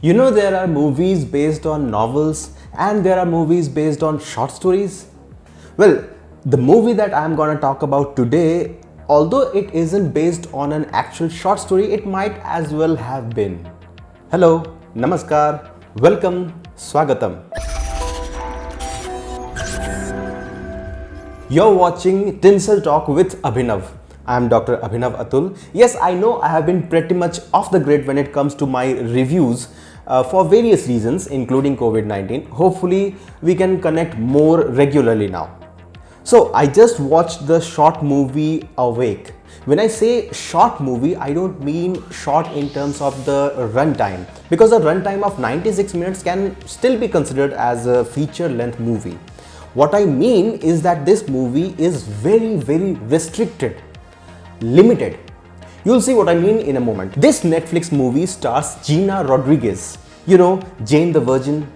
You know, there are movies based on novels and there are movies based on short stories. Well, the movie that I'm gonna talk about today, although it isn't based on an actual short story, it might as well have been. Hello, namaskar, welcome, swagatam. You're watching Tinsel Talk with Abhinav. I'm Dr. Abhinav Atul. Yes, I know I have been pretty much off the grid when it comes to my reviews for various reasons, including COVID-19. Hopefully, we can connect more regularly now. So, I just watched the short movie Awake. When I say short movie, I don't mean short in terms of the runtime, because a runtime of 96 minutes can still be considered as a feature-length movie. What I mean is that this movie is very restricted, limited. You'll see what I mean in a moment. This Netflix movie stars Gina Rodriguez, you know, Jane the Virgin.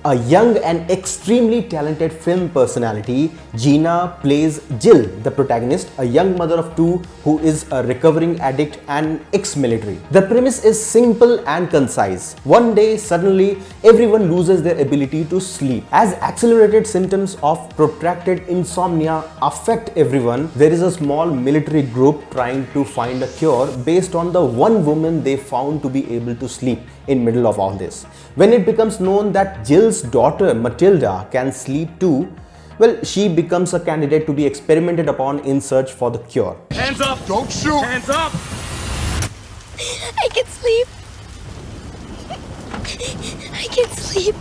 A young and extremely talented film personality, Gina plays Jill, the protagonist, a young mother of two who is a recovering addict and ex-military. The premise is simple and concise. One day, suddenly, everyone loses their ability to sleep. As accelerated symptoms of protracted insomnia affect everyone, there is a small military group trying to find a cure based on the one woman they found to be able to sleep in middle of all this. When it becomes known that Jill's daughter Matilda can sleep too, well, she becomes a candidate to be experimented upon in search for the cure. Hands up! Don't shoot! Hands up! I can sleep. I can sleep.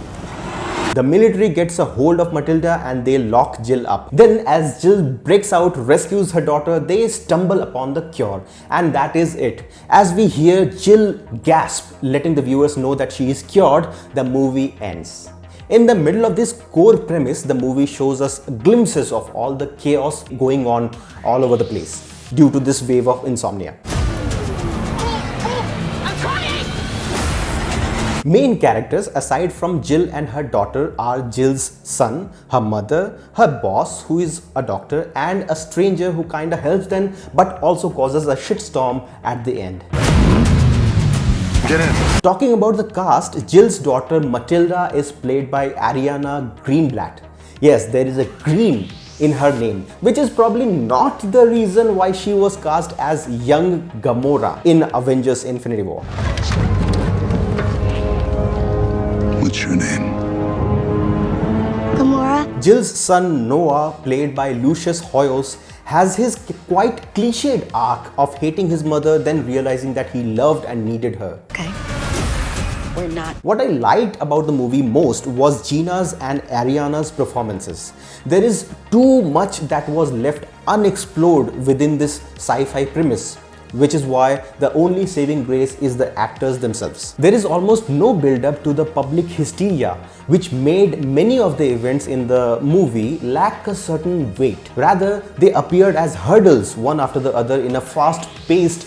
The military gets a hold of Matilda and they lock Jill up. Then as Jill breaks out, rescues her daughter, they stumble upon the cure. And that is it. As we hear Jill gasp, letting the viewers know that she is cured, the movie ends. In the middle of this core premise, the movie shows us glimpses of all the chaos going on all over the place due to this wave of insomnia. Main characters aside from Jill and her daughter are Jill's son, her mother, her boss who is a doctor, and a stranger who kinda helps them but also causes a shitstorm at the end. Get in. Talking about the cast, Jill's daughter Matilda is played by Ariana Greenblatt. Yes, there is a green in her name, which is probably not the reason why she was cast as young Gamora in Avengers Infinity War. What's your name? Gamora? Jill's son Noah, played by Lucius Hoyos, has his quite cliched arc of hating his mother, then realizing that he loved and needed her. Okay. We're not. What I liked about the movie most was Gina's and Ariana's performances. There is too much that was left unexplored within this sci-fi premise, which is why the only saving grace is the actors themselves. There is almost no build-up to the public hysteria, which made many of the events in the movie lack a certain weight. Rather, they appeared as hurdles one after the other in a fast-paced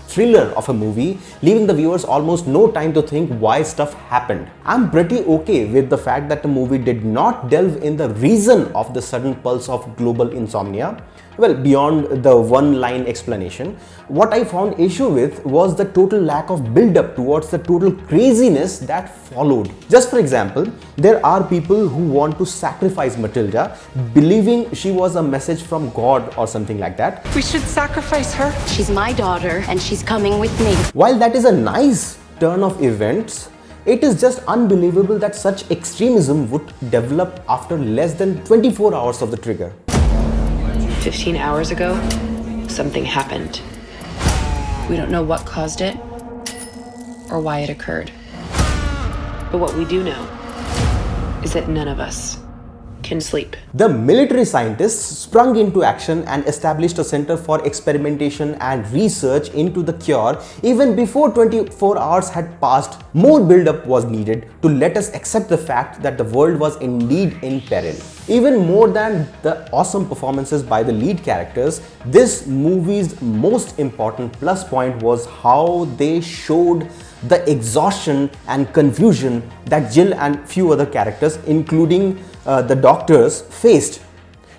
thriller of a movie, leaving the viewers almost no time to think why stuff happened. I'm pretty okay with the fact that the movie did not delve in the reason of the sudden pulse of global insomnia. Well, beyond the one-line explanation, what I found issue with was the total lack of build-up towards the total craziness that followed. Just for example, there are people who want to sacrifice Matilda, believing she was a message from God or something like that. We should sacrifice her. She's my daughter and she's coming with me. While that is a nice turn of events, it is just unbelievable that such extremism would develop after less than 24 hours of the trigger. 15 hours ago, something happened. We don't know what caused it or why it occurred. But what we do know is that none of us can sleep. The military scientists sprung into action and established a center for experimentation and research into the cure even before 24 hours had passed. More build-up was needed to let us accept the fact that the world was indeed in peril. Even more than the awesome performances by the lead characters, this movie's most important plus point was how they showed the exhaustion and confusion that Jill and few other characters, including the doctors, faced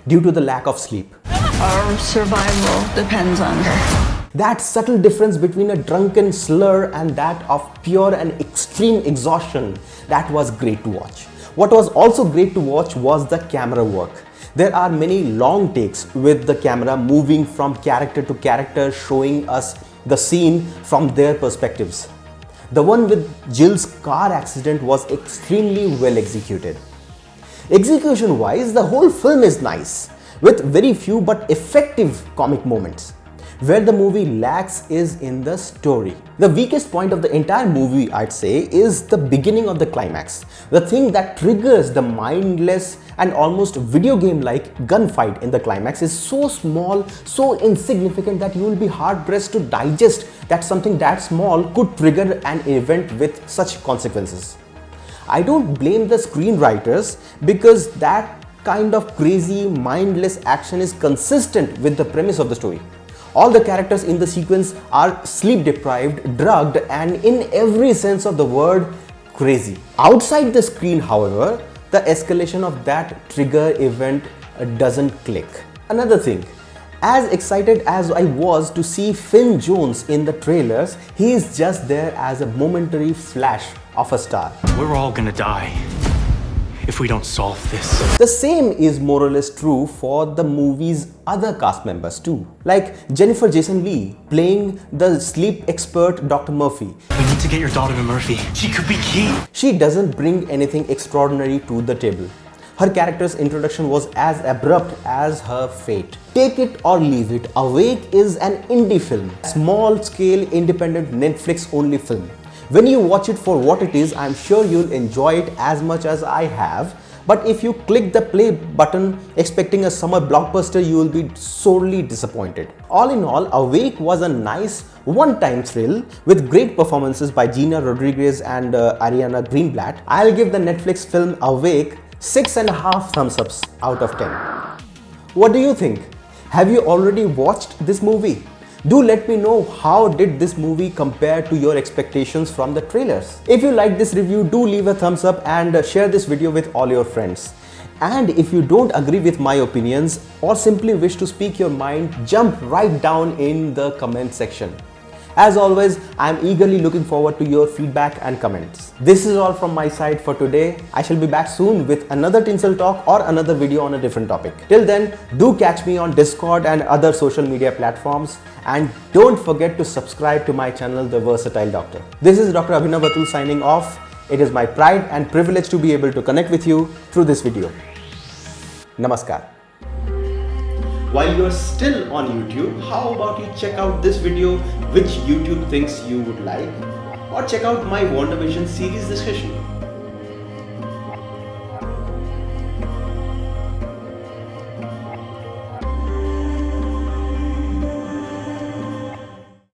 due to the lack of sleep. Our survival depends on her. That subtle difference between a drunken slur and that of pure and extreme exhaustion, that was great to watch. What was also great to watch was the camera work. There are many long takes with the camera moving from character to character, showing us the scene from their perspectives. The one with Jill's car accident was extremely well executed. Execution wise, the whole film is nice, with very few but effective comic moments. Where the movie lacks is in the story. The weakest point of the entire movie, I'd say, is the beginning of the climax. The thing that triggers the mindless and almost video game-like gunfight in the climax is so small, so insignificant that you will be hard-pressed to digest that something that small could trigger an event with such consequences. I don't blame the screenwriters because that kind of crazy, mindless action is consistent with the premise of the story. All the characters in the sequence are sleep deprived, drugged, and in every sense of the word, crazy. Outside the screen, however, the escalation of that trigger event doesn't click. Another thing, as excited as I was to see Finn Jones in the trailers, he is just there as a momentary flash of a star. We're all gonna die if we don't solve this. The same is more or less true for the movie's other cast members too. Like Jennifer Jason Leigh playing the sleep expert Dr. Murphy. We need to get your daughter to Murphy. She could be key. She doesn't bring anything extraordinary to the table. Her character's introduction was as abrupt as her fate. Take it or leave it, Awake is an indie film. Small-scale, independent, Netflix-only film. When you watch it for what it is, I'm sure you'll enjoy it as much as I have. But if you click the play button expecting a summer blockbuster, you will be sorely disappointed. All in all, Awake was a nice one-time thrill with great performances by Gina Rodriguez and Ariana Greenblatt. I'll give the Netflix film Awake 6.5 thumbs ups out of 10. What do you think? Have you already watched this movie? Do let me know how did this movie compare to your expectations from the trailers. If you like this review, do leave a thumbs up and share this video with all your friends. And if you don't agree with my opinions or simply wish to speak your mind, jump right down in the comment section. As always, I am eagerly looking forward to your feedback and comments. This is all from my side for today. I shall be back soon with another Tinsel Talk or another video on a different topic. Till then, do catch me on Discord and other social media platforms. And don't forget to subscribe to my channel, The Versatile Doctor. This is Dr. Abhinav Atul signing off. It is my pride and privilege to be able to connect with you through this video. Namaskar. While you're still on YouTube, how about you check out this video which YouTube thinks you would like, or check out my WandaVision series discussion.